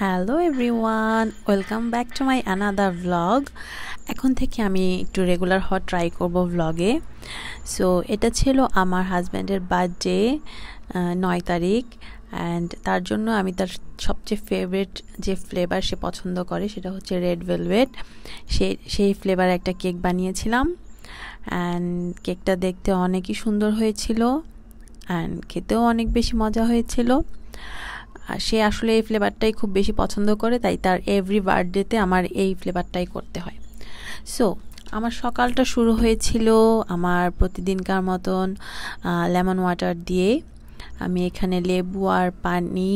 Hello everyone, welcome back to my another vlog. এখন থেকে আমি একটু রেগুলার হওয়ার ট্রাই করব ভ্লগে। সো এটা ছিল আমার হাজব্যান্ডের বার্থডে 9 তারিখ, অ্যান্ড তার জন্য আমি তার সবচেয়ে ফেভারিট যে ফ্লেভার সে পছন্দ করে সেটা হচ্ছে রেড ভেলভেট। সেই ফ্লেভার একটা কেক বানিয়েছিলাম, অ্যান্ড কেকটা দেখতে অনেকই সুন্দর হয়েছিল অ্যান্ড খেতেও অনেক বেশি মজা হয়েছিল। আর সে আসলে এই ফ্লেভারটাই খুব বেশি পছন্দ করে, তাই তার এভরি বার্থডেতে আমার এই ফ্লেভারটাই করতে হয়। সো আমার সকালটা শুরু হয়েছিল আমার প্রতিদিনকার মতন লেমন ওয়াটার দিয়ে। আমি এখানে লেবু আর পানি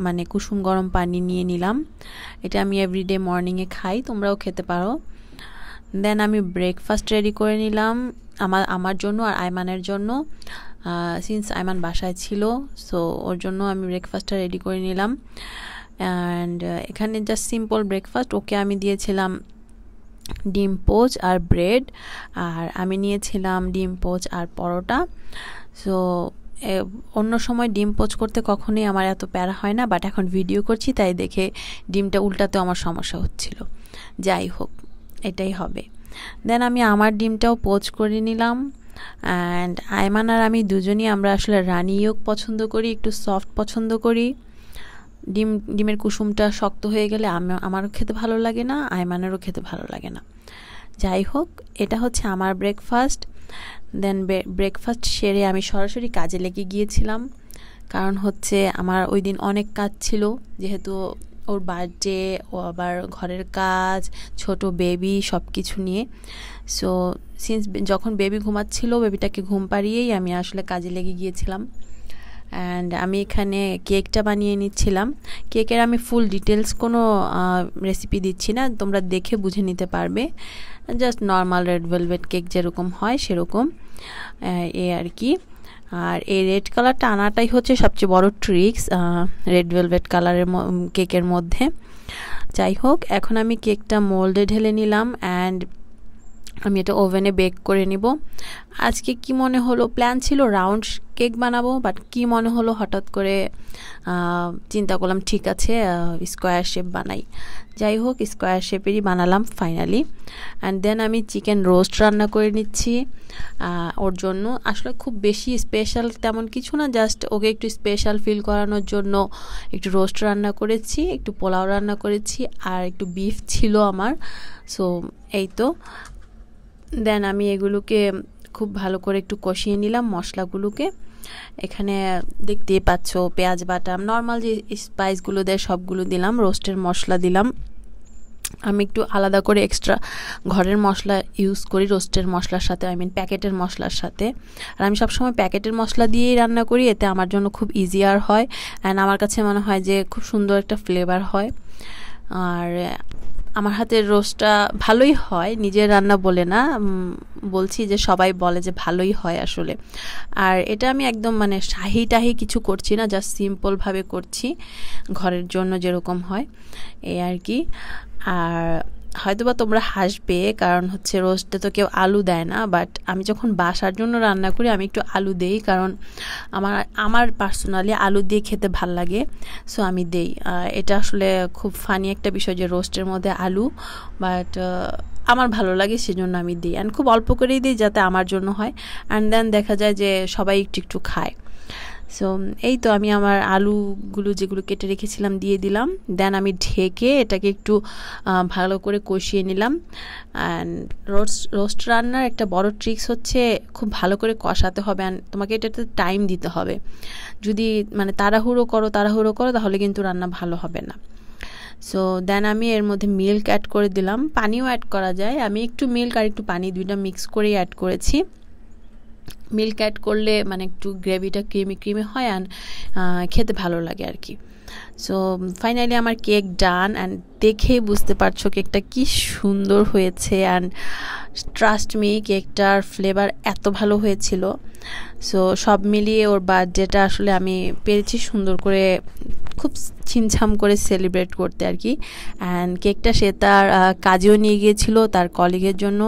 মানে কুসুম গরম পানি নিয়ে নিলাম। এটা আমি এভরিডে মর্নিংয়ে খাই, তোমরাও খেতে পারো। দেন আমি ব্রেকফাস্ট রেডি করে নিলাম আমার জন্য আর আইমানের জন্য। সিন্স আইমান বাসায় ছিল, সো ওর জন্য আমি ব্রেকফাস্টটা রেডি করে নিলাম। অ্যান্ড এখানে জাস্ট সিম্পল ব্রেকফাস্ট। ওকে আমি দিয়েছিলাম ডিম পোচ আর ব্রেড, আর আমি নিয়েছিলাম ডিম পোচ আর পরোটা। সো অন্য সময় ডিম পোচ করতে কখনোই আমার এত প্যারা হয় না, বাট এখন ভিডিও করছি তাই দেখে ডিমটা উল্টাতেও আমার সমস্যা হচ্ছিল। যাই হোক, এটাই হবে। দেন আমি আমার ডিমটাও পোচ করে নিলাম। অ্যান্ড আইমান আর আমি দুজনই আমরা আসলে রানি ইয়োগ পছন্দ করি, একটু সফট পছন্দ করি। ডিমের কুসুমটা শক্ত হয়ে গেলে আমারও খেতে ভালো লাগে না, আইমানেরও খেতে ভালো লাগে না। যাই হোক, এটা হচ্ছে আমার ব্রেকফাস্ট। দেন ব্রেকফাস্ট সেরে আমি সরাসরি কাজে লেগে গিয়েছিলাম, কারণ হচ্ছে আমার ওই দিন অনেক কাজ ছিল, যেহেতু ওর বার্থডে, ও আবার ঘরের কাজ, ছোট বেবি, সব কিছু নিয়ে। সো সিন্স যখন বেবি ঘুমাচ্ছিল, বেবিটাকে ঘুম পাড়িয়েই আমি আসলে কাজে লেগে গিয়েছিলাম। অ্যান্ড আমি এখানে কেকটা বানিয়ে নিচ্ছিলাম। কেকের আমি ফুল ডিটেলস কোনো রেসিপি দিচ্ছি না, তোমরা দেখে বুঝে নিতে পারবে। Just normal red velvet cake যেরকম হয় সেরকম এ আর কি। আর এই রেড কালারটা আনাটাই হচ্ছে সবচেয়ে বড় ট্রিক্স রেড ভেলভেট কালারের কেকের মধ্যে। যাই হোক, এখন আমি কেকটা মোল্ডে ঢেলে নিলাম অ্যান্ড আমি এটা ওভেনে বেক করে নিব। আজকে কি মনে হলো, প্ল্যান ছিল রাউন্ড কেক বানাবো, বাট কি মনে হলো হঠাৎ করে চিন্তা করলাম ঠিক আছে স্কোয়ার শেপ বানাই। যাই হোক, স্কোয়ার শেপেরই বানালাম ফাইনালি। অ্যান্ড দেন আমি চিকেন রোস্ট রান্না করে নিচ্ছি ওর জন্য। আসলে খুব বেশি স্পেশাল তেমন কিছু না, জাস্ট ওকে একটু স্পেশাল ফিল করানোর জন্য একটু রোস্ট রান্না করেছি, একটু পোলাও রান্না করেছি, আর একটু বিফ ছিল আমার। সো এই তো। দেন আমি এগুলোকে খুব ভালো করে একটু কষিয়ে নিলাম মশলাগুলোকে। এখানে দেখতেই পাচ্ছ পেঁয়াজ বাটা, নর্মাল যে স্পাইসগুলো দেয় সবগুলো দিলাম, রোস্টের মশলা দিলাম। আমি একটু আলাদা করে এক্সট্রা ঘরের মশলা ইউজ করি রোস্টের মশলার সাথে, প্যাকেটের মশলার সাথে। আর আমি সবসময় প্যাকেটের মশলা দিয়েই রান্না করি, এতে আমার জন্য খুব ইজিয়ার হয় অ্যান্ড আমার কাছে মনে হয় যে খুব সুন্দর একটা ফ্লেভার হয়। আর আমার হাতের রোস্টটা ভালোই হয়, নিজের রান্না বলে না, বলছি যে সবাই বলে যে ভালোই হয় আসলে। আর এটা আমি একদম শাহি টাহি কিছু করছি না, জাস্ট সিম্পলভাবে করছি ঘরের জন্য যেরকম হয় এই আর কি। আর হয়তোবা তোমরা হাসবে, কারণ হচ্ছে রোস্টে তো কেউ আলু দেয় না, বাট আমি যখন বাসার জন্য রান্না করি আমি একটু আলু দেই, কারণ আমার পার্সোনালি আলু দিয়ে খেতে ভাল লাগে, সো আমি দেই। এটা আসলে খুব ফানি একটা বিষয় যে রোস্টের মধ্যে আলু, বাট আমার ভালো লাগে সেজন্য আমি দিই। অ্যান্ড খুব অল্প করেই দিই যাতে আমার জন্য হয়, অ্যান্ড দেন দেখা যায় যে সবাই একটু একটু খায়। সো এই তো আমি আমার আলুগুলো যেগুলো কেটে রেখেছিলাম দিয়ে দিলাম। দেন আমি ঢেকে এটাকে একটু ভালো করে কষিয়ে নিলাম। অ্যান্ড রোস্ট রান্নার একটা বড় ট্রিক্স হচ্ছে খুব ভালো করে কষাতে হবে, অ্যান্ড তোমাকে এটাতে টাইম দিতে হবে। যদি তাড়াহুড়ো করো তাহলে কিন্তু রান্না ভালো হবে না। সো দেন আমি এর মধ্যে মিল্ক অ্যাড করে দিলাম, পানিও অ্যাড করা যায়। আমি একটু মিল্ক আর একটু পানি দুইটা মিক্স করেই অ্যাড করেছি। মিল্ক অ্যাড করলে একটু গ্রেভিটা ক্রিমি হয় অ্যান্ড খেতে ভালো লাগে আর কি। সো ফাইনালি আমার কেক ডান, অ্যান্ড দেখেই বুঝতে পারছো কেকটা কি সুন্দর হয়েছে। অ্যান্ড ট্রাস্ট মি, কেকটার ফ্লেভার এত ভালো হয়েছিল। সো সব মিলিয়ে ওর বার্থডেটা আসলে আমি পেরেছি সুন্দর করে খুব ছিমছাম করে সেলিব্রেট করতে আর কি। অ্যান্ড কেকটা সে তার কাজেও নিয়ে গিয়েছিল তার কলিগের জন্য,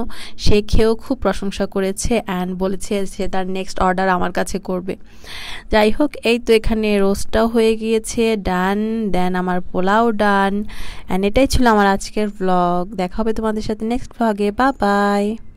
সে খেয়েও খুব প্রশংসা করেছে অ্যান্ড বলেছে সে তার নেক্সট অর্ডার আমার কাছে করবে। যাই হোক, এই তো এখানে রোস্টটাও হয়ে গিয়েছে, ডান। দেন আমার পোলাও ডান। অ্যান্ড এটাই ছিল আমার আজকের ভ্লগ। দেখা হবে তোমাদের সাথে নেক্সট ভ্লগে। Bye bye.